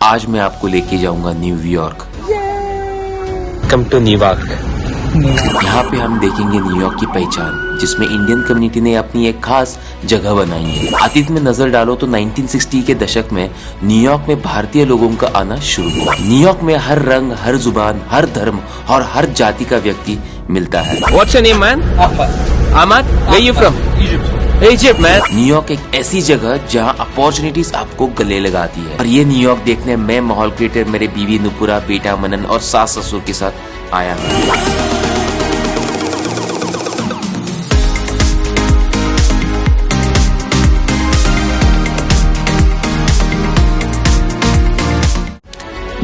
आज मैं आपको लेके जाऊंगा न्यूयॉर्क। Come to New York. यहाँ पे हम देखेंगे न्यूयॉर्क की पहचान, जिसमें इंडियन कम्युनिटी ने अपनी एक खास जगह बनाई है। अतीत में नजर डालो तो 1960 के दशक में न्यूयॉर्क में भारतीय लोगों का आना शुरू हुआ। न्यूयॉर्क में हर रंग, हर जुबान, हर धर्म और हर जाति का व्यक्ति मिलता है। What's your name, man? Ahmad. Where you from? Egypt, man. New York एक ऐसी जगह जहाँ अपॉर्चुनिटीज आपको गले लगाती है। और ये न्यूयॉर्क देखने मैं माहौल क्रिएटर मेरे बीवी नुपुरा, बेटा मनन और सास ससुर के साथ आया हूँ।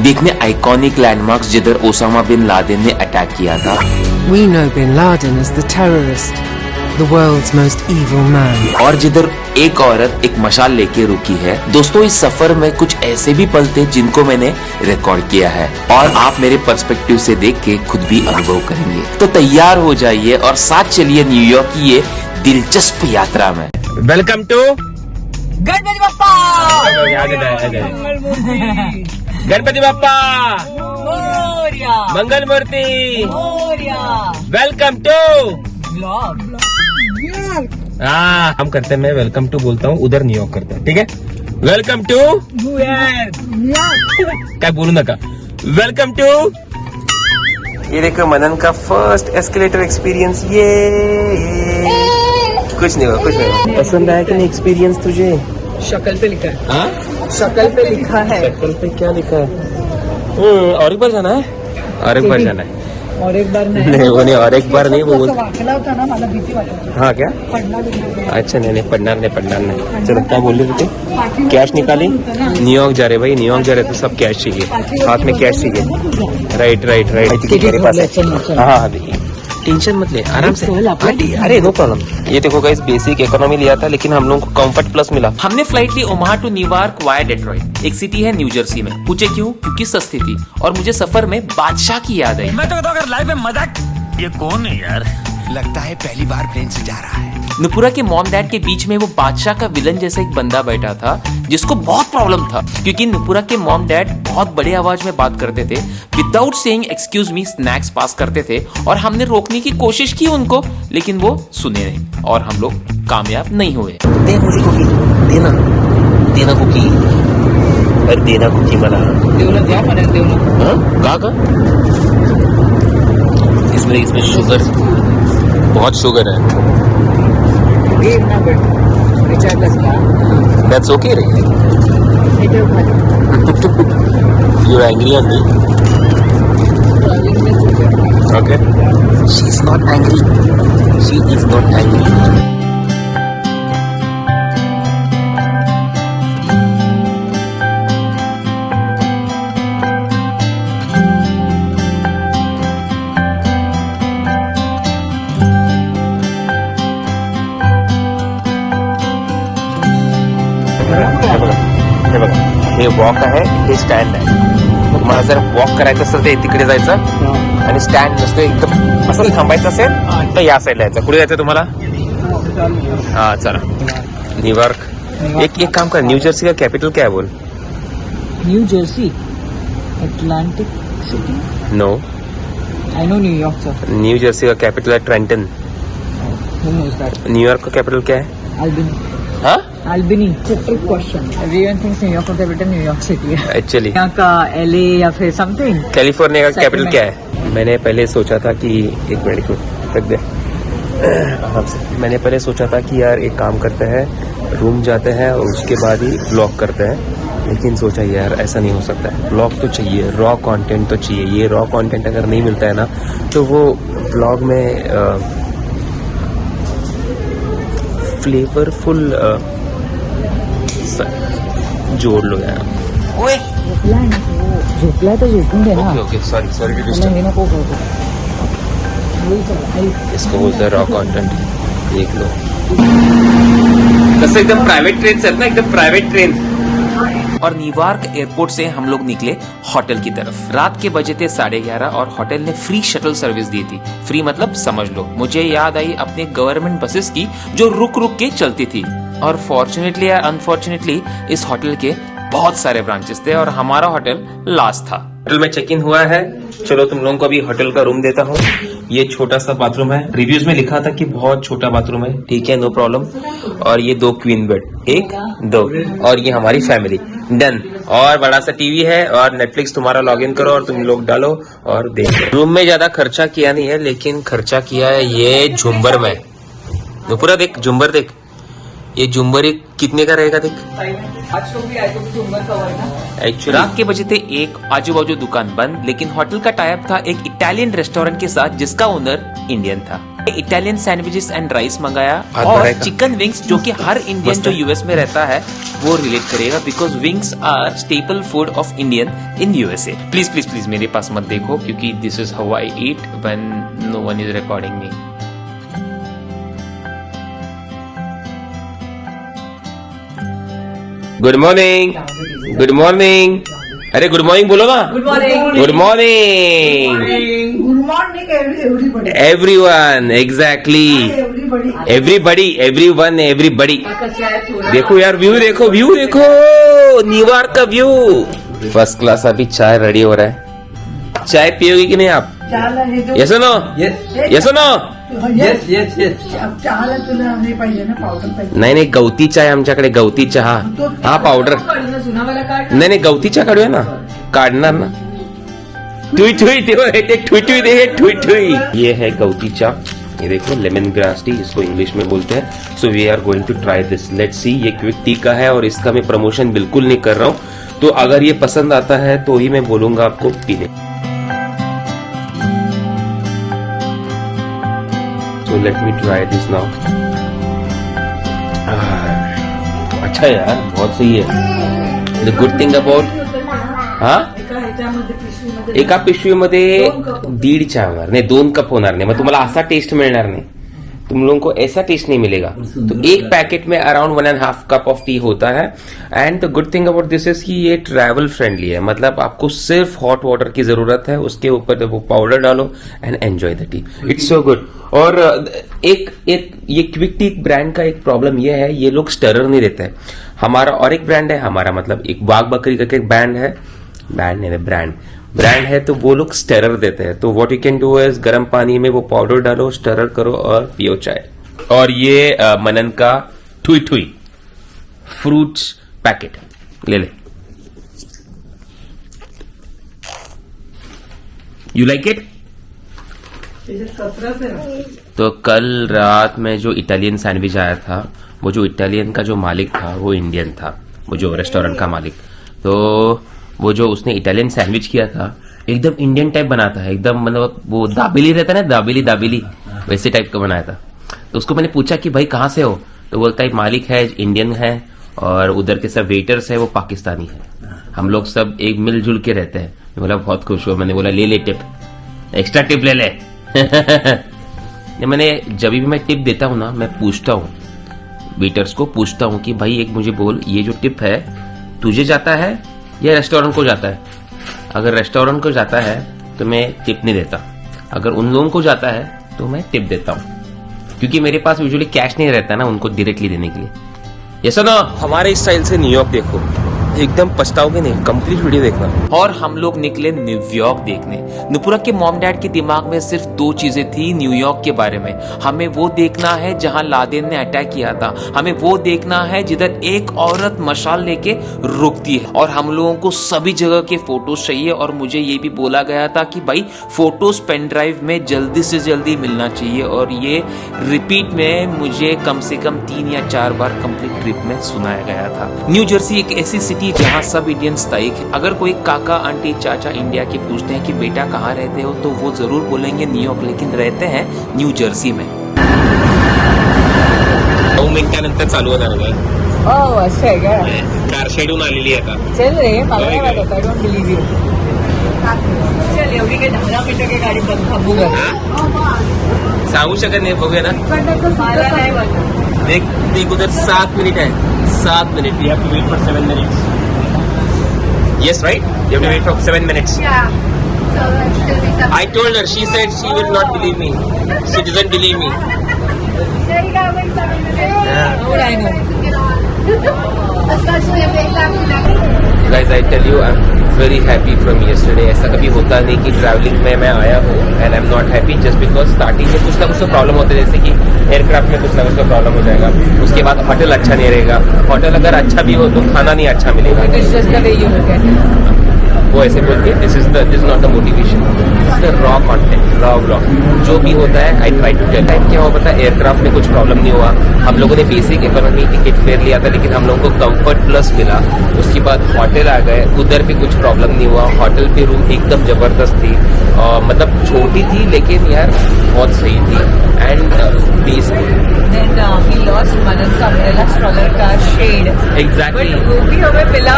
देखने आइकॉनिक लैंडमार्क्स जिधर ओसामा बिन लादेन ने अटैक किया था। We know Bin Laden as the terrorist, the world's most evil man. और जिधर एक औरत एक मशाल लेके रुकी है। दोस्तों, इस सफर में कुछ ऐसे भी पल थे जिनको मैंने रिकॉर्ड किया है और आप मेरे पर्सपेक्टिव से देख के खुद भी अनुभव करेंगे। तो तैयार हो जाइए और साथ चलिए न्यूयॉर्क की ये दिलचस्प यात्रा में। Welcome to Ganpati Bappa Ganpati Bappa Morya Mangal Murti. Morya welcome to vlog हम करते हैं, मैं वेलकम टू बोलता हूँ, उधर न्यूयॉर्क करते हैं, ठीक है। वेलकम टू क्या बोलू ना का वेलकम टू। ये देखो मनन का फर्स्ट एस्केलेटर एक्सपीरियंस। ये कुछ नहीं हुआ, कुछ नहीं हुआ। पसंद आया कि नहीं एक्सपीरियंस तुझे? शक्ल पे लिखा है। हाँ, शक्ल पे लिखा है। शक्ल पे क्या लिखा है? और एक बार जाना है, और एक बार जाना है। और एक बार नहीं वो नहीं, और एक बार नहीं वो वाकला होता ना, मला भीती वाटत हाँ क्या? पडणार अच्छा नहीं पढ़ना नहीं। चलो क्या बोल रहे थे? कैश निकाली? न्यूयॉर्क जा रहे भाई, न्यूयॉर्क जा रहे तो सब कैश चाहिए, हाथ में कैश चाहिए। राइट मेरे पास है। हाँ देखिए, टेंशन मत ले, आराम से। अरे नो प्रॉब्लम। ये देखो गाइस, बेसिक इकोनॉमी लिया था लेकिन हम लोगों को कंफर्ट प्लस मिला। हमने फ्लाइट ली Omaha to New York via Detroit. एक सिटी है न्यू जर्सी में। पूछे क्यों? क्योंकि सस्ती थी और मुझे सफर में बादशाह की याद आई। मैं तो कहता हूँ अगर लाइफ में मजाक, ये कौन है यार? लगता है पहली बार प्लेन से जा रहा है। नुपुरा के मॉम डैड के बीच में वो बादशाह का विलन जैसा एक बंदा बैठा था जिसको बहुत प्रॉब्लम था, क्योंकि नुपुरा के मॉम डैड बहुत बड़े आवाज में बात करते थे, without saying excuse me snacks pass करते थे और हमने रोकने की कोशिश की उनको, लेकिन वो सुने नहीं और हम लोग कामयाब नहीं हुए। दे मुझे कुकी, देना कुकी, अरे देना कुकी मला। देवला क्या म्हणाल देवला? का इसमें शुगर, बहुत शुगर है। देव ना बट विचारलंस का? That's okay, रे। You're angry on me? Okay. She's not angry. She is not angry. हे वॉक आहे, हे स्टँड आहे। तुम्हाला जर वॉक करायचं असेल तर तिकडे जायचं आणि स्टँड नसतो एकदम असं थांबायचं असेल तर या साईडला यायचं। कुठे जायचं तुम्हाला? हा चला, न्यूयॉर्क। एक काम कर, न्यू जर्सी का कैपिटल क्या है बोल? New Jersey, Atlantic City. No, I know New York sir. New Jersey का कैपिटल है Trenton. Who knows that? New York का कैपिटल क्या है? Albany. हाँ Albany. It's a trick question. Everyone thinks New York का capital New York City है। Actually यहाँ का LA या फिर something। कैलिफोर्निया का कैपिटल क्या है? मैंने पहले सोचा था कि एक मिनट को रख दे आराम से। मैंने पहले सोचा था कि यार एक काम करते हैं, रूम जाते हैं और उसके बाद ही ब्लॉग करते हैं, लेकिन सोचा यार ऐसा नहीं हो सकता है। ब्लॉग तो चाहिए, रॉ कंटेंट तो चाहिए। ये रॉ कंटेंट अगर नहीं मिलता है ना तो वो ब्लॉग में फ्लेवरफुल जोड़ लो यार। ओए झोपला तर झोपून दे ना। ओके सॉरी टू मला डिस्टर्ब। हे नको करू। इसको बोलते हैं रॉ कंटेंट। देख लो, तसं एकदम प्राइवेट ट्रेन आहेत ना, एकदम प्राइवेट ट्रेन। और न्यूयॉर्क एयरपोर्ट से हम लोग निकले होटल की तरफ। रात के बजे थे 11:30 और होटल ने फ्री शटल सर्विस दी थी। फ्री मतलब समझ लो, मुझे याद आई अपने गवर्नमेंट बसेस की जो रुक रुक के चलती थी। और फॉर्चुनेटली या अनफॉर्चुनेटली इस होटल के बहुत सारे ब्रांचेस थे और हमारा होटल लास्ट था। होटल में चेक इन हुआ है। चलो तुम लोगों को अभी होटल का रूम देता हूँ। ये छोटा सा बाथरूम है। रिव्यूज में लिखा था कि बहुत छोटा बाथरूम है। ठीक है, नो प्रॉब्लम। और ये 2 क्वीन बेड, 1 2, और ये हमारी फैमिली, डन। और बड़ा सा टीवी है और नेटफ्लिक्स तुम्हारा लॉगिन करो और तुम लोग डालो और देखो। रूम में ज्यादा खर्चा किया नहीं है, लेकिन खर्चा किया है ये झुम्बर में। तो पूरा देख, झुम्बर देख, ये झुम्बर एक कितने का रहेगा देख। एक्चुअली रात के बजे थे 1, आजू बाजू दुकान बंद, लेकिन होटल का टाइप था एक इटालियन रेस्टोरेंट के साथ जिसका ओनर इंडियन था। इटालियन सैंडविचेस एंड राइस मंगाया और चिकन विंग्स, जो कि हर इंडियन जो यूएस में रहता है वो रिलेट करेगा, because wings are staple food of Indian in USA. Please please please मेरे पास मत देखो, क्योंकि this is how I eat when no one is recording me. Good morning, good morning. अरे गुड मॉर्निंग बोलो ना। Good morning, good morning, good morning everybody, everyone, exactly, everybody, everyone, everybody. देखो यार, व्यू देखो, व्यू देखो, New York का view first class. अभी चाय रेडी हो रहा है। चाय पियोगी कि नहीं आप? Yes no, yes no. चहाला तुला नाही पाहिजे ना, पावडर पाहिजे. नाही, गवती चाय आमच्याकडे, गवती चहा. हा पावडर नाही, गवती चहा काढूया ना, काढणार ना. ठुई ठुई ठुई दे, ठुई ठुई. ये है गवती चाय, ये देखो, लेमन ग्रास टी इसको इंग्लिश में बोलते हैं. So we are going to try this, let's see. ये क्विक टी का है और इसका मैं प्रमोशन बिल्कुल नहीं कर रहा हूँ, तो अगर ये पसंद आता है तो ही मैं बोलूंगा आपको पीने. So let me try this now. अच्छा यार, बहुत सही है. The good thing about, हाँ, एका पिशवीमध्ये 1.5 चहा होणार नाही, 2 कप होणार नाही. मग तुम्हाला असा टेस्ट मिळणार नाही, तुम लोगों को ऐसा टेस्ट नहीं मिलेगा. तो एक पैकेट में अराउंड 1.5 कप ऑफ टी होता है. And the good thing about this is कि ये ट्रैवल फ्रेंडली है, मतलब आपको सिर्फ हॉट वाटर की जरूरत है, उसके ऊपर वो पाउडर डालो and enjoy the T. It's so good. और एक ये क्विक टी ब्रांड का एक प्रॉब्लम ये है, ये लोग स्टरर नहीं देते हैं. हमारा और एक ब्रांड है, हमारा मतलब एक बाग बकरी का एक ब्रांड है, ब्रांड है, तो वो लोग स्टरर देते हैं. तो what you can do is गर्म पानी में वो पाउडर डालो, स्टरर करो और पियो चाय. और ये मनन का ठुई ठुई फ्रूट्स पैकेट ले ले. You like it? तो कल रात में जो इटालियन सैंडविच आया था, वो जो इटालियन का जो मालिक था वो इंडियन था, वो जो रेस्टोरेंट का मालिक. तो वो जो उसने इटालियन सैंडविच किया था, एकदम इंडियन टाइप बनाता है, एकदम मतलब वो दाबेली रहता है ना, दाबेली वैसे टाइप का बनाया था. तो उसको मैंने पूछा कि भाई कहाँ से हो, तो बोलता है मालिक है इंडियन है और उधर के सब वेटर्स है वो पाकिस्तानी है, हम लोग सब एक मिलजुल के रहते हैं. मैं बोला बहुत खुश हुआ. मैंने बोला ले ले टिप, एक्स्ट्रा टिप ले ले. मैंने जब भी मैं टिप देता हूँ ना, मैं पूछता हूँ वेटर्स को, पूछता हूँ कि भाई एक मुझे बोल, ये जो टिप है तुझे जाता है या रेस्टोरेंट को जाता है? अगर रेस्टोरेंट को जाता है तो मैं टिप नहीं देता, अगर उन लोगों को जाता है तो मैं टिप देता हूँ, क्योंकि मेरे पास यूजुअली कैश नहीं रहता ना उनको डायरेक्टली देने के लिए. ये सुनो, हमारे स्टाइल से न्यूयॉर्क देखो, एकदम पछताओगे नहीं. कंप्लीट वीडियो देखना. और हम लोग निकले न्यूयॉर्क देखने. नुपुरा के मॉम डैड के दिमाग में सिर्फ 2 चीजें थी न्यूयॉर्क के बारे में. हमें वो देखना है जहां लादेन ने अटैक किया था, हमें वो देखना है जिधर एक औरत मशाल लेके रुकती है, और हम लोगों को सभी जगह के फोटोज चाहिए. और मुझे ये भी बोला गया था कि भाई फोटोज पेन ड्राइव में जल्दी से जल्दी मिलना चाहिए. और ये रिपीट में मुझे कम से कम 3 या 4 बार कंप्लीट ट्रिप में सुनाया गया था. न्यू जर्सी एक ऐसी सिटी जहां सब इंडियन स्थायिक है. अगर कोई काका आंटी चाचा इंडिया के पूछते हैं कि बेटा कहाँ रहते हो, तो वो जरूर बोलेंगे न्यूयॉर्क, लेकिन रहते हैं न्यू जर्सी में. 9 मिनिटानंतर चालू होणार आहे. असं आहे का? कार शेडून आलेली आहे आता. चल रे, मला नाही वाटत, आय डोंट बिलीव्ह यू. चल, एवढी काही 10 मिनिटं काही गाडी बंद थांबू का? सांगू शकत नाही, बघूया ना. मला नाही वाटत. देख उधर 7 मिनट है, 7 minute. You have to wait for 7 minutes. Yes, right? You have to wait for 7 minutes. Yeah. So that's still be something. I told her. She said she will not believe me. She doesn't believe me. There you go, wait 7 minutes. Yeah. How would I know? Especially if they have to guys I tell you I am very happy from yesterday. ऐसा कभी होता नहीं कि travelling में मैं आया हूँ and I am not happy just because starting में कुछ ना कुछ तो प्रॉब्लम होते हैं, जैसे कि एयरक्राफ्ट में कुछ ना कुछ तो प्रॉब्लम हो जाएगा. उसके बाद होटल अच्छा नहीं रहेगा. होटल अगर अच्छा भी हो तो खाना नहीं अच्छा मिलेगा. It's just the way you look at it. वो ऐसे बोल के this is not the motivation, this the raw content, raw vlog. जो भी होता है I try to tell. Time क्या हुआ पता है, एयरक्राफ्ट में कुछ प्रॉब्लम नहीं हुआ. हम लोगों ने बेसिक इकोनॉमी टिकट फेयर लिया था, लेकिन हम लोगों को कंफर्ट प्लस मिला. उसके बाद होटल आ गए, उधर भी कुछ प्रॉब्लम नहीं हुआ. होटल पे रूम एकदम जबरदस्त थी, मतलब छोटी थी लेकिन यार बहुत सही थी. And Then we lost Manan का umbrella stroller का shade. एग्जैक्टली. But वो भी हमें मिला.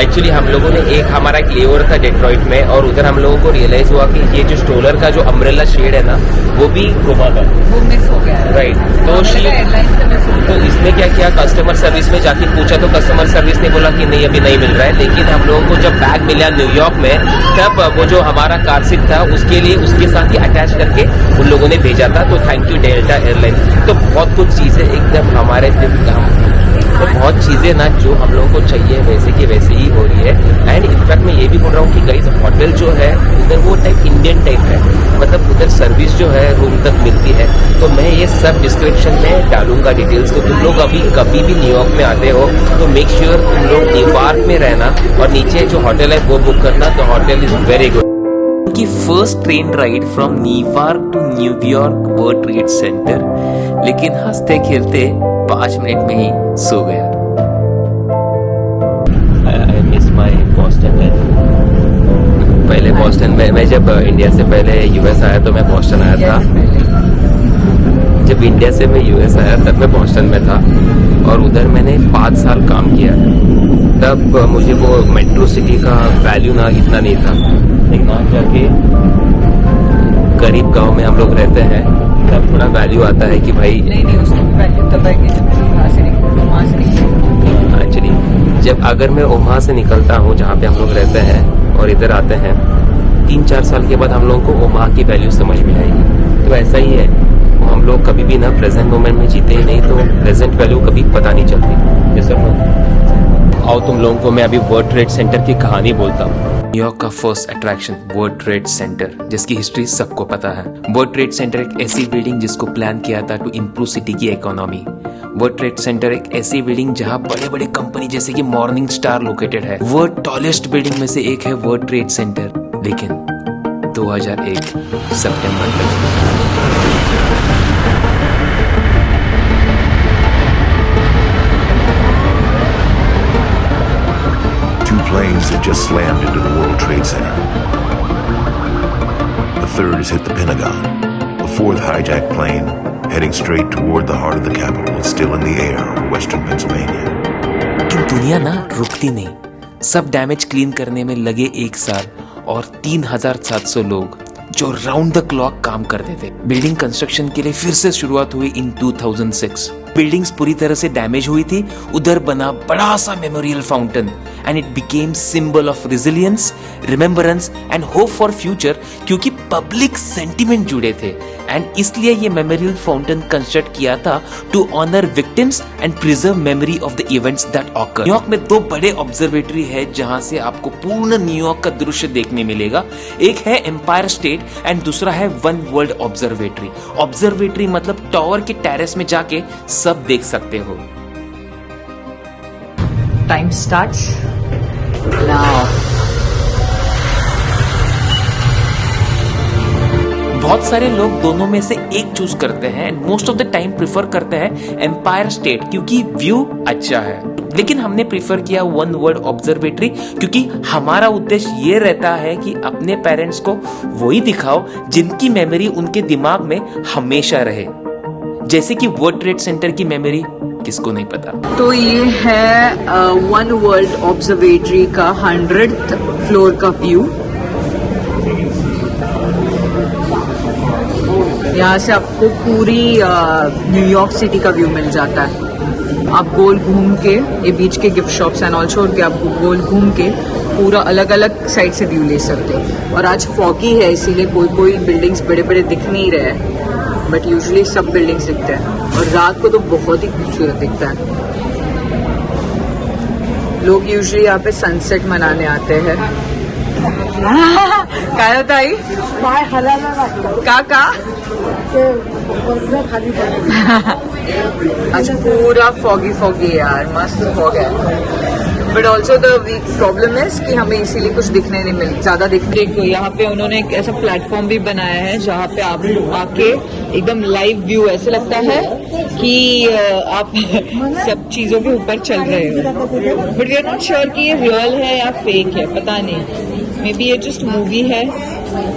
एक्चुअली हम लोगों ने हमारा एक लेओवर था डेट्रॉइट में, और उधर हम लोगों को रियलाइज हुआ कि ये जो स्ट्रोलर का जो अम्ब्रेला शेड है ना, वो भी क्रोमा का. वो मिस हो गया. राइट. तो एयरलाइंस से मिस हो तो गया. इसने क्या किया, कस्टमर सर्विस में जाके पूछा तो कस्टमर सर्विस ने बोला कि नहीं अभी नहीं मिल रहा है. लेकिन हम लोगों को जब बैग मिला न्यूयॉर्क में, तब वो जो हमारा कार सीट था उसके लिए उसके साथ ही अटैच करके उन लोगों ने भेजा था. तो थैंक यू डेल्टा एयरलाइन. तो बहुत कुछ चीजें एकदम हमारे तो बहुत चीजें ना जो हम लोगों को चाहिए वैसे की वैसे ही हो रही है. एंड इनफैक्ट मैं ये भी बोल रहा हूँ कि गाइस होटल जो है उधर वो टाइप इंडियन टाइप है, मतलब उधर सर्विस जो है रूम तक मिलती है. तो मैं ये सब डिस्क्रिप्शन में डालूंगा डिटेल्स. तो तुम लोग अभी कभी भी न्यूयॉर्क में आते हो तो मेक श्योर तुम लोग न्यूयॉर्क में रहना, और नीचे जो होटल है वो बुक करना. तो होटल इज वेरी गुड. की first train ride from New York to New York World Trade Center, लेकिन हंसते खेलते 5 मिनट में ही सो गया. I miss my Boston life. पहले बॉस्टन में मैं जब इंडिया से पहले यूएस आया तो मैं बॉस्टन आया था. जब इंडिया से मैं यूएस आया तब मैं बॉस्टन में था, और उधर मैंने 5 साल काम किया. तब मुझे वो मेट्रो सिटी का वैल्यू ना इतना नहीं था, लेकिन आज जाके गरीब गांव में हम लोग रहते हैं तब थोड़ा वैल्यू आता है कि भाई नहीं उसको वैल्यू तब है कि जब वहाँ से निकलो. एक्चुअली जब अगर मैं वहाँ से निकलता हूँ जहाँ पे हम लोग रहते हैं और इधर आते हैं, 3-4 साल के बाद हम लोगों को वहाँ की वैल्यू समझ में आएगी. तो ऐसा ही है, वो हम लोग कभी भी ना प्रेजेंट मोमेंट में जीते ही नहीं, तो प्रेजेंट वैल्यू कभी पता नहीं चलती. ये सब आओ तुम लोगों को मैं अभी वर्ल्ड ट्रेड सेंटर की कहानी बोलता हूँ. न्यूयॉर्क का first attraction world Trade centre, जिसकी हिस्ट्री सबको पता है. वर्ल्ड ट्रेड सेंटर एक ऐसी बिल्डिंग जिसको प्लान किया था टू इम्प्रूव सिटी की इकोनॉमी. वर्ल्ड ट्रेड सेंटर एक ऐसी बिल्डिंग जहां बड़े बड़े कंपनी जैसे कि मॉर्निंग स्टार लोकेटेड है. वर्ल्ड टॉलेस्ट बिल्डिंग में से एक है वर्ल्ड ट्रेड सेंटर. लेकिन 2001 सितंबर तक planes have just slammed into the World Trade Center. The third has hit the Pentagon. The fourth hijacked plane, heading straight toward the heart of the capital, is still in the air over western Pennsylvania. लेकिन दुनिया ना रुकती नहीं. सब damage clean करने में लगे 1 साल, और 3700 लोग जो राउंड द क्लॉक काम करते थे. बिल्डिंग कंस्ट्रक्शन के लिए फिर से शुरुआत हुई इन 2006. बिल्डिंग्स पूरी तरह से डैमेज हुई थी. उधर बना बड़ा सा memorial fountain, and it became symbol of resilience, remembrance and hope for future, क्योंकि पब्लिक सेंटिमेंट जुड़े थे. एंड इसलिए ये मेमोरियल फाउंटेन कंस्ट्रक्ट किया था to honour victims and preserve memory of the events that occur. New York में 2 बड़े observatory है जहां से आपको पूर्ण न्यूयॉर्क का दृश्य देखने मिलेगा. एक है एम्पायर स्टेट एंड दूसरा है वन वर्ल्ड ऑब्जर्वेटरी. ऑब्जर्वेटरी मतलब टावर के टेरेस में जाके सब देख सकते हो. Time starts now. बहुत सारे लोग दोनों में से एक चूज करते हैं and most of the time prefer करते हैं एम्पायर स्टेट क्योंकि व्यू अच्छा है. लेकिन हमने प्रिफर किया वन वर्ल्ड ऑब्जर्वेटरी क्योंकि हमारा उद्देश्य ये रहता है कि अपने पेरेंट्स को वही दिखाओ जिनकी मेमोरी उनके दिमाग में हमेशा रहे. जैसे कि वर्ल्ड ट्रेड सेंटर की मेमोरी किसको नहीं पता. तो ये है वन वर्ल्ड ऑब्जर्वेटरी का 100th फ्लोर का व्यू. यहाँ से आपको पूरी न्यूयॉर्क सिटी का व्यू मिल जाता है. आप गोल घूम के, ये बीच के गिफ्ट शॉप्स एंड ऑल छोड़ के आप गोल घूम के पूरा अलग अलग साइड से व्यू ले सकते हो. और आज फॉगी है इसीलिए कोई बिल्डिंग्स बड़े बड़े दिख नहीं रहे हैं, बट यूजुअली सब बिल्डिंग्स दिखते हैं. और रात को तो बहुत ही खूबसूरत दिखता है. लोग यूजुअली यहाँ पे सनसेट मनाने आते हैं। काय होता आई पाय हलायला लागतं का ते वजन खाली पडतं आज पूरा फॉगी है यार, मस्त फॉग है। बट ऑल्सो द प्रॉब्लम है कि हमें इसीलिए कुछ दिखने नहीं मिल ज्यादा देखो यहाँ पे उन्होंने एक ऐसा प्लेटफॉर्म भी बनाया है जहाँ पे आप आके एकदम लाइव व्यू, ऐसे लगता है कि आप सब चीजों के ऊपर चल रहे हो। But we are not sure कि ये रियल है या फेक है, पता नहीं। मे बी ये जस्ट मूवी है।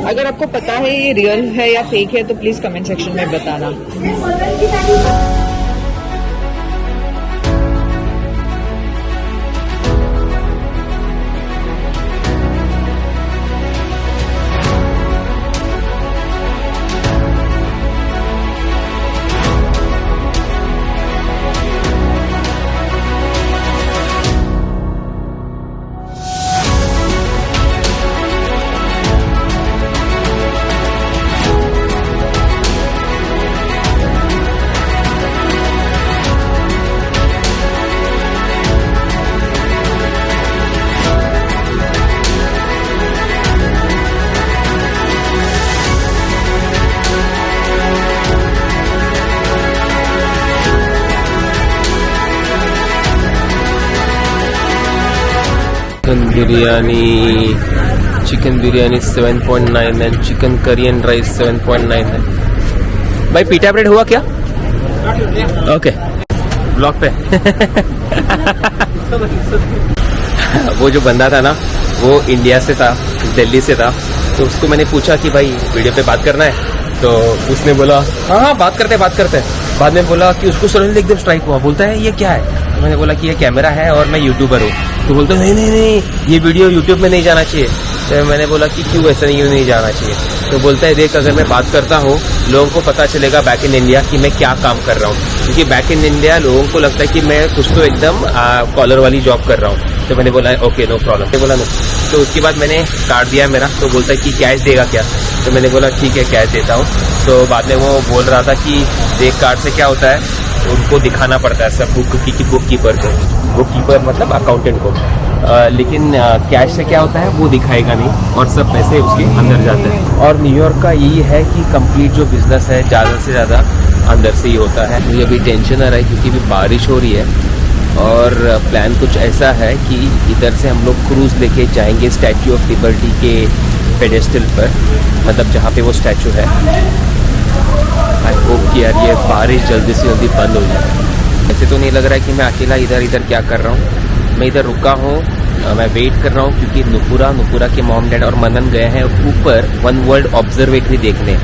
अगर आपको पता है ये रियल है या फेक है तो प्लीज कमेंट सेक्शन में बताना। Chicken biryani 7.9 and chicken curry and rice 7.9 है। भाई पीटा ब्रेड हुआ क्या? ओके ब्लॉक पे वो जो बंदा था ना वो इंडिया से था, दिल्ली से था, तो उसको मैंने पूछा कि भाई वीडियो पे बात करना है, तो उसने बोला हाँ बात करते बाद में बोला कि उसको सडनली एकदम स्ट्राइक हुआ, बोलता है ये क्या है? तो मैंने बोला कि ये कैमरा है और मैं यूट्यूबर हूँ। तो बोलता है नहीं ये वीडियो यूट्यूब में नहीं जाना चाहिए। तो मैंने बोला कि क्यों ऐसा नहीं जाना चाहिए? तो बोलता है देख अगर मैं बात करता हूँ लोगों को पता चलेगा बैक इन इंडिया कि मैं क्या काम कर रहा हूँ, क्योंकि बैक इन इंडिया लोगों को लगता है कि मैं कुछ तो एकदम कॉलर वाली जॉब कर रहा हूँ। तो मैंने बोला ओके नो प्रॉब्लम। तो बोला नो। तो उसके बाद मैंने कार्ड दिया मेरा, तो बोलता है कि कैश देगा क्या? तो मैंने बोला ठीक है कैश देता हूँ। तो बाद में वो बोल रहा था कि देख कार्ड से क्या होता है, उनको दिखाना पड़ता है सब बुक कीपर मतलब अकाउंटेंट को, लेकिन कैश से क्या होता है वो दिखाएगा नहीं और सब पैसे उसके अंदर जाते हैं। और न्यूयॉर्क का यही है कि कंप्लीट जो बिजनेस है ज़्यादा से ज़्यादा अंदर से ही होता है। मुझे अभी टेंशन आ रहा है क्योंकि अभी बारिश हो रही है और प्लान कुछ ऐसा है कि इधर से हम लोग क्रूज़ लेके जाएंगे स्टैचू ऑफ लिबर्टी के पेडेस्टल पर, मतलब जहाँ पे वो स्टैचू है। आई होप कि यार ये बारिश जल्दी से जल्दी बंद हो जाए। ऐसे तो नहीं लग रहा है कि मैं अकेला इधर क्या कर रहा हूँ। मैं इधर रुका हूँ, मैं वेट कर रहा हूँ क्योंकि नुपुरा के मॉम डैड और मनन गए हैं ऊपर वन वर्ल्ड ऑब्जर्वेटरी देखने।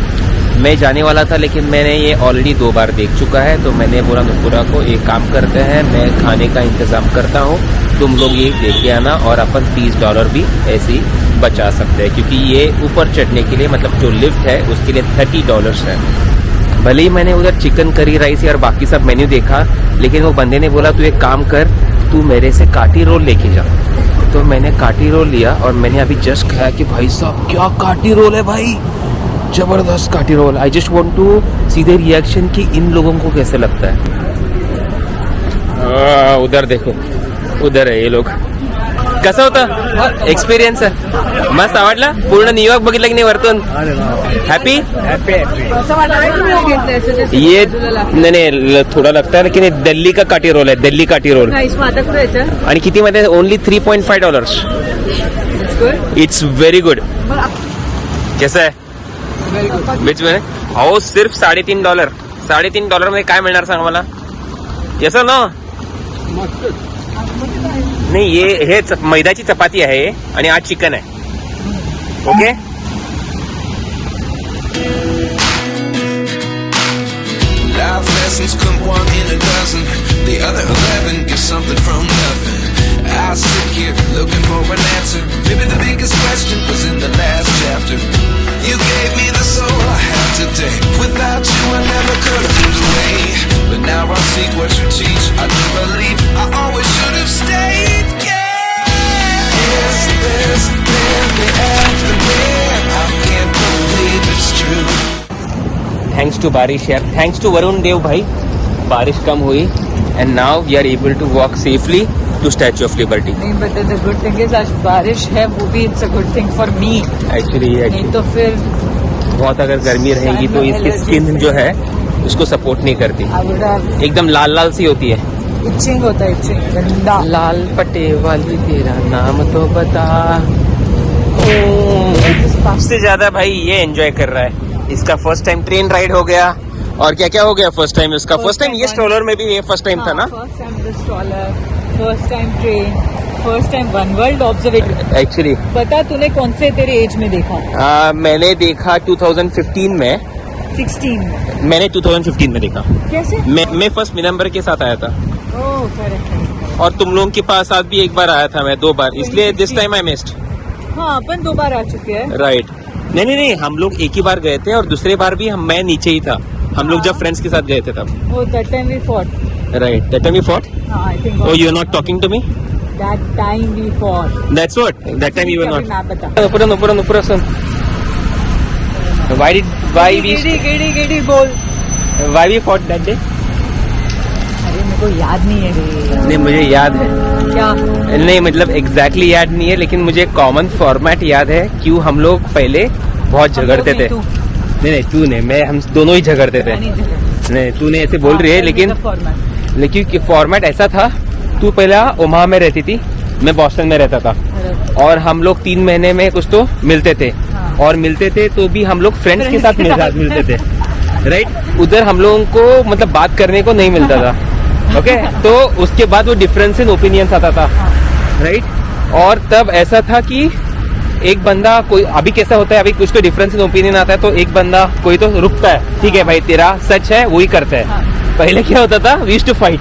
मैं जाने वाला था लेकिन मैंने ये ऑलरेडी 2 बार देख चुका है, तो मैंने बोला नुपुरा को एक काम करते हैं, मैं खाने का इंतज़ाम करता हूँ, तुम लोग ये देख के आना और अपन $30 भी ऐसे ही बचा सकते हैं, क्योंकि ये ऊपर चढ़ने के लिए मतलब जो लिफ्ट है उसके लिए $30 है। भले ही मैंने उधर चिकन करी राइस और बाकी सब मेन्यू देखा, लेकिन वो बंदे ने बोला तू एक काम कर, तू मेरे से काटी रोल लेके जा। तो मैंने काटी रोल लिया और मैंने अभी जस्ट खाया कि भाई साहब क्या काटी रोल है भाई, जबरदस्त kathi roll. I just want to see the reaction कि इन लोगों को कैसे लगता है। उधर देखो, उधर है ये लोग। कसं होतं एक्सपिरियन्स? मस्त आवडला? पूर्ण न्यूयॉर्क बघितलं की नाही वरतून? हॅपी? ये नहीं थोड़ा लगता है लेकिन दिल्ली का काटी रोल है, दिल्ली काटी रोल। आणि किती मध्ये? ओनली $3.5। It's very good. कैसा है? बीच में अहो सिर्फ $3.5। $3.5 मध्ये काय मिळणार सांग मला? येस ना? नहीं ये मैदाची चपाती आहे आणि आज चिकन आहे। Okay Life lessons come 1 in a dozen. The other 11 get something from nothing. I sit here looking for an answer. Maybe the biggest question was in the last chapter. You gave me the soul I have today. Without you I never could have moved away. But now I see what you teach. I do believe I always should have stayed. Yeah. Is this really happening? I can't believe it's true. Thanks to बारिश यार, thanks to Varun देव भाई, बारिश कम हुई and now we are able to walk safely. to Statue of Liberty. नहीं, but the good thing is आज बारिश है, वो भी it's a good thing for me. Actually नहीं तो फिर बहुत अगर गर्मी रहेगी तो इसकी स्किन जो है उसको सपोर्ट नहीं करती, I would have एकदम लाल लाल सी होती है. itching होता है, itching गंदा. लाल पट्टे वाली तेरा नाम तो बता. सबसे ज्यादा भाई ये एंजॉय कर रहा है. इसका फर्स्ट टाइम ट्रेन राइड हो गया. और क्या क्या हो गया फर्स्ट टाइम उसका? फर्स्ट टाइम ये स्ट्रोलर में भी ये फर्स्ट टाइम था ना? First time the stroller, first time train, first time one world observatory. Actually पता तूने कौन से तेरे एज में देखा? मैंने देखा 2015 में. 16 में. मैंने 2015 में देखा. कैसे? मैं फर्स्ट मिनम्बर के साथ आया था. ओह करेक्ट. और तुम लोगों के पास साथ भी एक बार आया था मैं, 2 बार, इसलिए दिस टाइम आई मिस्ड. हाँ, अपन 2 बार आ चुके हैं. राइट. नहीं, हम लोग एक ही बार गए थे और दूसरे बार भी मैं नीचे ही था. हम लोग जब फ्रेंड्स के साथ गए थे तब. Oh, that time we fought. Right, that time we fought. I think. Oh, you are not talking to me? That time we fought. That's what. That time you were अभी not. मैं बता. ऊपर सुन. Why we गिड़ी बोल. why we fought that day? अरे मेरे को याद नहीं है रे. नहीं, मुझे याद है. क्या? नहीं, मतलब एग्जैक्टली याद नहीं है, लेकिन मुझे कॉमन फॉर्मेट याद है. क्यों हम लोग पहले बहुत झगड़ते थे. नहीं, तू नहीं, मैं, हम दोनों ही झगड़ते थे. नहीं, तू नहीं ऐसे बोल रही है, लेकिन फॉर्मेट ऐसा था. तू पहला ओमाहा में रहती थी, मैं बॉस्टन में रहता था, और हम लोग 3 महीने में कुछ तो मिलते थे. और मिलते थे तो भी हम लोग फ्रेंड्स के साथ मिलते थे. राइट. उधर हम लोगों को मतलब बात करने को नहीं मिलता था. ओके. तो उसके बाद वो डिफरेंस इन ओपिनियंस आता था. राइट. और तब ऐसा था कि एक बंदा, कोई अभी कैसा होता है, अभी कुछ तो डिफरेंस इन ओपिनियन आता है तो एक बंदा कोई तो रुकता है. ठीक है भाई, तेरा सच है, वही करता है. पहले क्या होता था, वी यूज्ड टू फाइट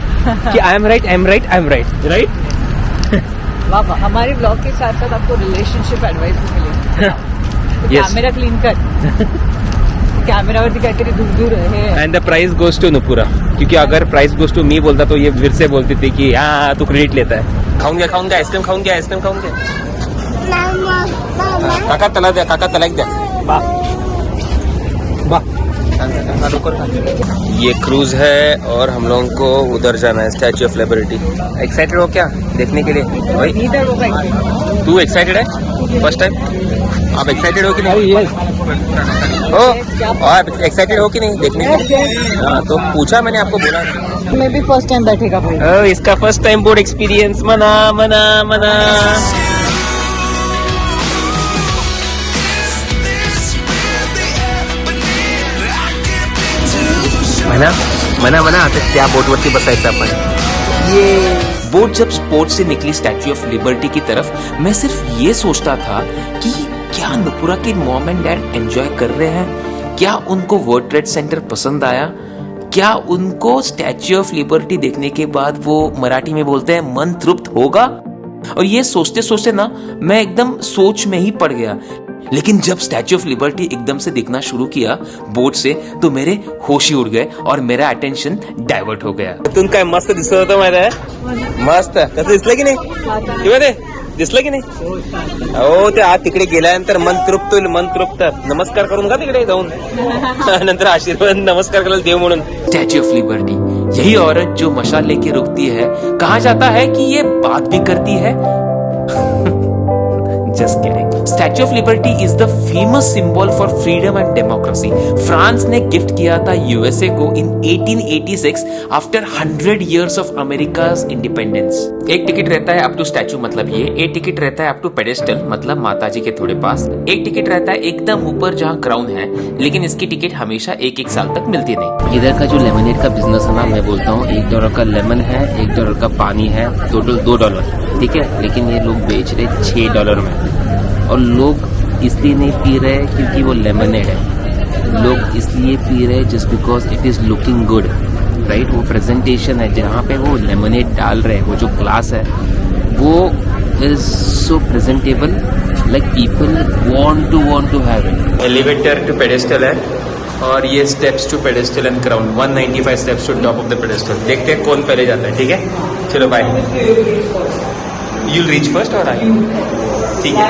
कि आई एम राइट. वाह वाह. हमारे ब्लॉग के साथ साथ आपको रिलेशनशिप एडवाइस भी मिलेगी. Yes. कैमरा क्लीन कर. कैमरा वरती काहीतरी दूर रहे. And the price goes to Nupura, क्योंकि अगर प्राइस गोज टू मी बोलता तो ये फिर से बोलती थी कि हाँ तू क्रेडिट लेता है. खाऊंगा आइसक्रीम खाऊंगे. काका तलाक द्या. ये क्रूज है और हम लोगों को उधर जाना है, स्टैच्यू ऑफ लिबर्टी. एक्साइटेड हो क्या देखने के लिए भाई? तू एक्साइटेड है फर्स्ट टाइम? आप एक्साइटेड हो कि नहीं? आप एक्साइटेड हो कि नहीं देखने के लिए? हाँ, तो पूछा मैंने, आपको बोला. मैं भी फर्स्ट टाइम बैठेगा भाई. इसका फर्स्ट टाइम बोर्ड एक्सपीरियंस. मना. मना आता त्या बोटवरती बसायचं आपण. ये बोट जब स्पोर्ट से निकली स्टैच्यू ऑफ लिबर्टी की तरफ, मैं सिर्फ ये सोचता था कि क्या नुपुरा के मॉम एंड डैड एंजॉय कर रहे हैं? क्या उनको वर्ल्ड ट्रेड सेंटर पसंद आया? क्या उनको स्टैच्यू ऑफ लिबर्टी देखने के बाद वो मराठी में बोलते हैं मन तृप्त होगा? और ये सोचते सोचते ना मैं एकदम सोच में ही पड़ गया. लेकिन जब स्टैच्यू ऑफ लिबर्टी एकदम से दिखना शुरू किया बोट से, तो मेरे होश ही उड़ गए और मेरा अटेंशन डायवर्ट हो गया. तुम्ही काय मस्त दिसत होतं माहिती आहे? मस्त. कसं दिसलं की नाही? किंवा ते दिसलं की नाही? हो, ते आज तिकडे गेल्यानंतर मन तृप्त होईल. नमस्कार करून का तिकडे जाऊन नंतर आशीर्वाद नमस्कार करायला देव म्हणून. स्टैच्यू ऑफ लिबर्टी, यही औरत जो मशाल लेके रुकती है. कहा जाता है कि ये बात भी करती है. Just kidding. Statue of liberty is the famous symbol for freedom and democracy. France ने गिफ्ट किया था यूएसए को इन 1886 आफ्टर 100 years ऑफ अमेरिका's इंडिपेंडेंस. एक टिकट रहता है अप टू स्टैच्यू, मतलब ये. एक टिकट रहता है अप टू पेडेस्टल, मतलब माताजी के थोड़े पास. एक टिकट रहता है एकदम ऊपर जहाँ क्राउन है, लेकिन इसकी टिकट हमेशा एक साल तक मिलती नहीं. इधर का जो लेमनेड का बिजनेस है ना, मैं बोलता हूँ $1 का लेमन है, $1 का पानी है, टोटल $2. ठीक है, लेकिन ये लोग बेच रहे $6 में. और लोग इसलिए नहीं पी रहे क्योंकि वो लेमनेड है. लोग इसलिए पी रहे just because it is looking good. Right. वो प्रेजेंटेशन है जहाँ पे वो लेमनेड डाल रहे हैं, वो जो ग्लास है वो is so presentable, like people want to have it. Elevator to pedestal है और ये steps to pedestal and crown. 195 steps to top of the pedestal. देखते हैं कौन पहले जाता है. ठीक है, चलो बाय. यूल रीच फर्स्ट और आई. ठीक है,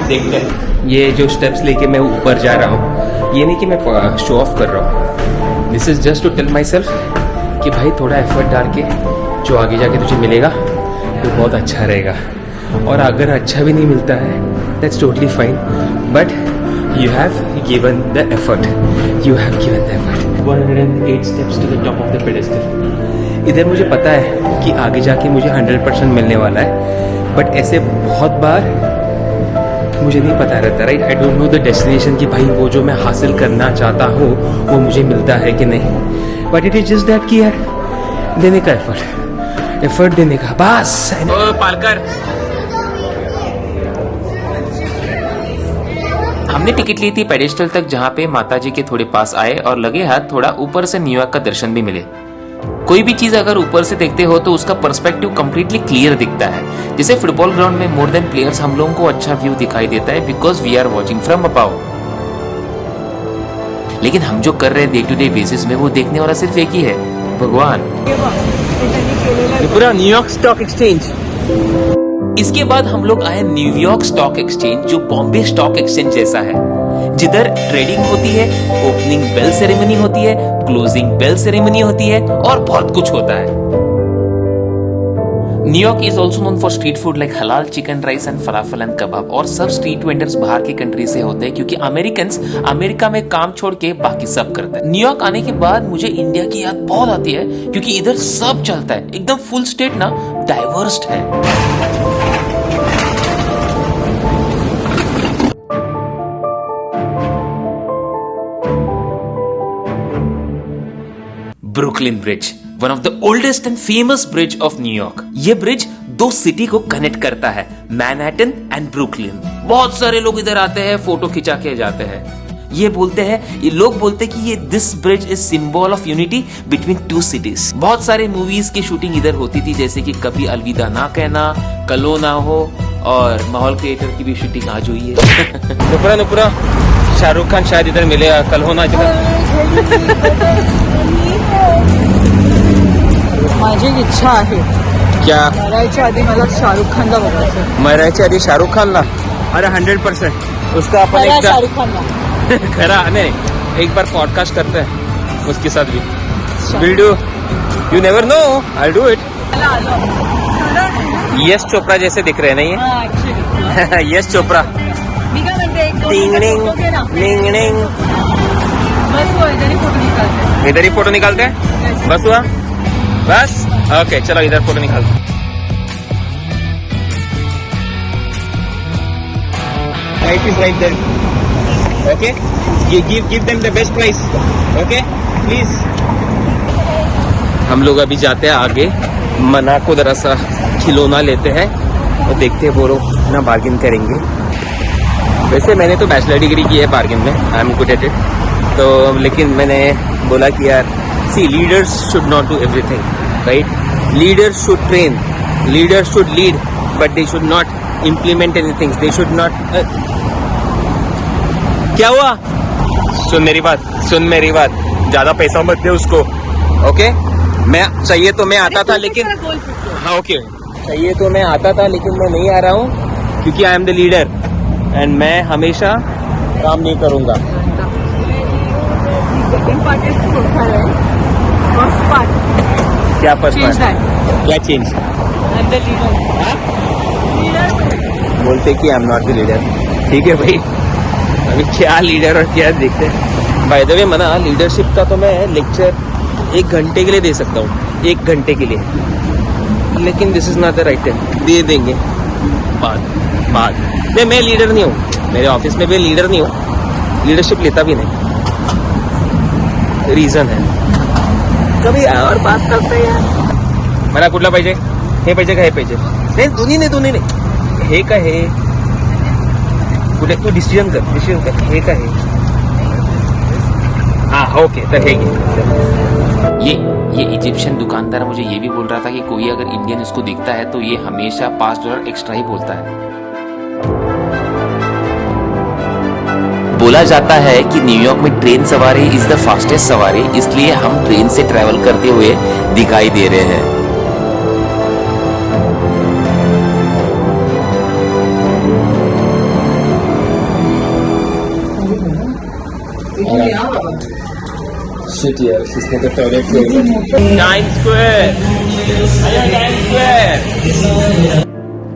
देखते हैं. ये जो स्टेप्स लेके मैं ऊपर जा रहा हूँ, ये नहीं कि मैं शो ऑफ कर रहा हूँ. This is just to tell myself कि भाई थोड़ा एफर्ट डाल के जो आगे जाके तुझे मिलेगा तो बहुत अच्छा रहेगा, और अगर अच्छा भी नहीं मिलता है that's totally fine, but you have given the effort, you have given the effort. 108 steps to the top of the pedestal. इधर मुझे पता है कि आगे जाके मुझे 100% मिलने वाला है, बट ऐसे बहुत बार मुझे नहीं पता रहता, right? I don't know the destination कि भाई वो जो मैं हासिल करना चाहता हूँ वो मुझे मिलता है कि नहीं, but it is just that कि यार देने का एफर्ट देने का बस। पालकर हमने टिकट ली थी पेडेस्टल तक, जहाँ पे माताजी के थोड़े पास आए और लगे हाथ थोड़ा ऊपर से न्यूयॉर्क का दर्शन भी मिले। कोई भी चीज अगर ऊपर से देखते हो तो उसका पर्सपेक्टिव कंप्लीटली क्लियर दिखता है। जैसे फुटबॉल ग्राउंड में मोर देन प्लेयर्स हम लोगों को अच्छा व्यू दिखाई देता है because we are watching from above. लेकिन हम जो कर रहे हैं डे टू डे बेसिस में वो देखने वाला सिर्फ एक ही है, भगवान। पूरा न्यूयॉर्क स्टॉक एक्सचेंज। इसके बाद हम लोग आए न्यूयॉर्क स्टॉक एक्सचेंज, जो बॉम्बे स्टॉक एक्सचेंज जैसा है, जिधर ट्रेडिंग होती है, ओपनिंग बेल सेरेमनी होती है, क्लोजिंग बेल सेरेमनी होती है और बहुत कुछ होता है। New York is also known for street food like halal chicken rice and falafel and kebab. और सब स्ट्रीट वेंडर्स बाहर की कंट्री से होते हैं क्योंकि अमेरिकन्स अमेरिका में काम छोड़ के बाकी सब करते हैं। न्यूयॉर्क आने के बाद मुझे इंडिया की याद बहुत आती है क्योंकि इधर सब चलता है, एकदम फुल स्टेट ना, डाइवर्स्ड है। Brooklyn bridge, one of the oldest and famous bridge of New York. ये ब्रिज दो सिटी को कनेक्ट करता है, मैनहट्टन एंड ब्रुकलिन। बहुत सारे लोग इधर आते हैं, फोटो खिंचा के जाते हैं। ये लोग बोलते हैं कि ये this bridge is symbol of unity between two cities. बहुत सारे मूवीज की शूटिंग इधर होती थी, जैसे कि कभी अलविदा ना कहना, कलो ना हो, और माहौल क्रिएटर की भी शूटिंग आज हुई है। नुपुरा शाहरुख खान शायद इधर मिले, कल होना माझी इच्छा आहे क्या मरायच्या आधी मला शाहरुख खानला बघायचं। मरायच्या आधी शाहरुख खानला? अरे 100% उसका अपन एक शाहरुख खानला खरा नहीं, एक बार पॉडकास्ट करते हैं उसके साथ भी। Will do, you never know, I do it. Yash Chopra जैसे दिख रहे हैं नहीं है? यश चोपड़ा। मी काय म्हणते, एक दोन टिंग टिंग फोटो घे ना। टिंग टिंग। बस वो इधर ही फोटो निकालते। इधर ही फोटो निकालते हैं, बस हुआ, बस ओके चलो इधर फोटो निकालते हैं। Price is right there. Okay? Give them the best price. Okay? Please. हम लोग अभी जाते हैं आगे, मना को जरा सा खिलौना लेते हैं और देखते हैं वो लोग ना बार्गेन करेंगे। वैसे मैंने तो बैचलर डिग्री की है बार्गेन में, I am good at it. तो लेकिन मैंने बोला कि यार see leaders should not do everything, right? Leaders should train, leaders should lead, but they should not implement anything, they should not. क्या हुआ? सुन मेरी बात, ज्यादा पैसा मत दे उसको, ओके? मैं चाहिए तो मैं आता था, लेकिन हाँ ओके, चाहिए तो मैं आता था लेकिन मैं नहीं आ रहा हूँ क्योंकि I am the leader and मैं हमेशा काम नहीं करूँगा। Second part is first part. क्या फर्स्ट Change पार्ट? क्या change? I am the leader. बोलते कि I am not the leader. ठीक है भाई, अभी क्या लीडर और क्या देखते हैं। बाय द वे मना, लीडरशिप का तो मैं लेक्चर 1 घंटे के लिए दे सकता हूँ, 1 घंटे के लिए, लेकिन this is not the right time. दे देंगे बाद नहीं, मैं लीडर नहीं हूँ, मेरे ऑफिस में भी लीडर नहीं हूँ, लीडरशिप लेता भी नहीं। रीजन है, कभी और बात करते हैं। मला कुठला पाहिजे? हे पाहिजे का हे पाहिजे? नाही दोन्ही नाही, हे का हे कुठे तू डिसिजन कर, हे का हे? हाँ ओके, तर हे घे। ये इजिप्शियन दुकानदार मुझे ये भी बोल रहा था कि कोई अगर इंडियन इसको दिखता है तो ये हमेशा $5 एक्स्ट्रा ही बोलता है। बोला जाता है कि न्यूयॉर्क में ट्रेन सवारी इज द फास्टेस्ट सवारी, इसलिए हम ट्रेन से ट्रैवल करते हुए दिखाई दे रहे हैं। Shit यार, इसने तो टॉयलेट से टाइम स्क्वायर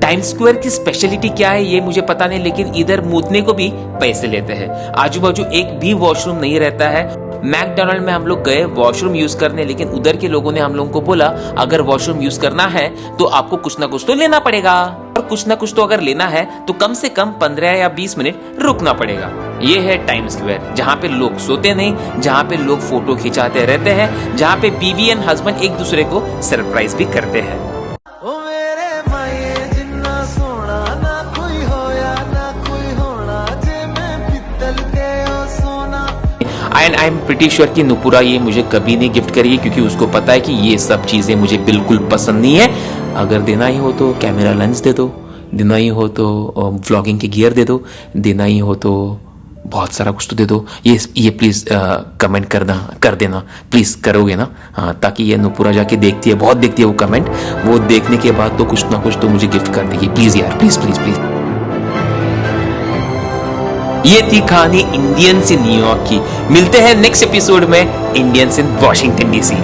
टाइम्स स्क्वायर की स्पेशलिटी क्या है ये मुझे पता नहीं, लेकिन इधर मूतने को भी पैसे लेते हैं। आजू बाजू एक भी वॉशरूम नहीं रहता है। मैकडोनाल्ड में हम लोग गए वॉशरूम यूज करने, लेकिन उधर के लोगों ने हम लोगों को बोला अगर वॉशरूम यूज करना है तो आपको कुछ ना कुछ तो लेना पड़ेगा, और कुछ ना कुछ तो अगर लेना है तो कम से कम 15 या 20 मिनट रुकना पड़ेगा। ये है टाइम्स स्क्वायर, जहाँ पे लोग सोते नहीं, जहाँ पे लोग फोटो खिंचाते रहते हैं, जहाँ पे बीवी एंड हस्बैंड एक दूसरे को सरप्राइज भी करते हैं। And I am pretty sure कि नुपुरा ये मुझे कभी नहीं गिफ्ट करेगी, क्योंकि उसको पता है कि ये सब चीजें मुझे बिल्कुल पसंद नहीं है। अगर देना ही हो तो कैमरा लेंस दे दो, देना ही हो तो व्लॉगिंग के गियर दे दो, देना ही हो तो बहुत सारा कुछ तो दे दो। ये प्लीज कमेंट कर देना, प्लीज करोगे ना? हाँ, ताकि ये नुपुरा जाके देखती है, बहुत देखती है वो कमेंट, वो देखने के बाद तो कुछ ना कुछ तो मुझे गिफ्ट कर देगी। प्लीज यार, प्लीज प्लीज प्लीज। ये थी कहानी इंडियंस इन न्यूयॉर्क की। मिलते हैं नेक्स्ट एपिसोड में इंडियंस इन वॉशिंगटन डीसी।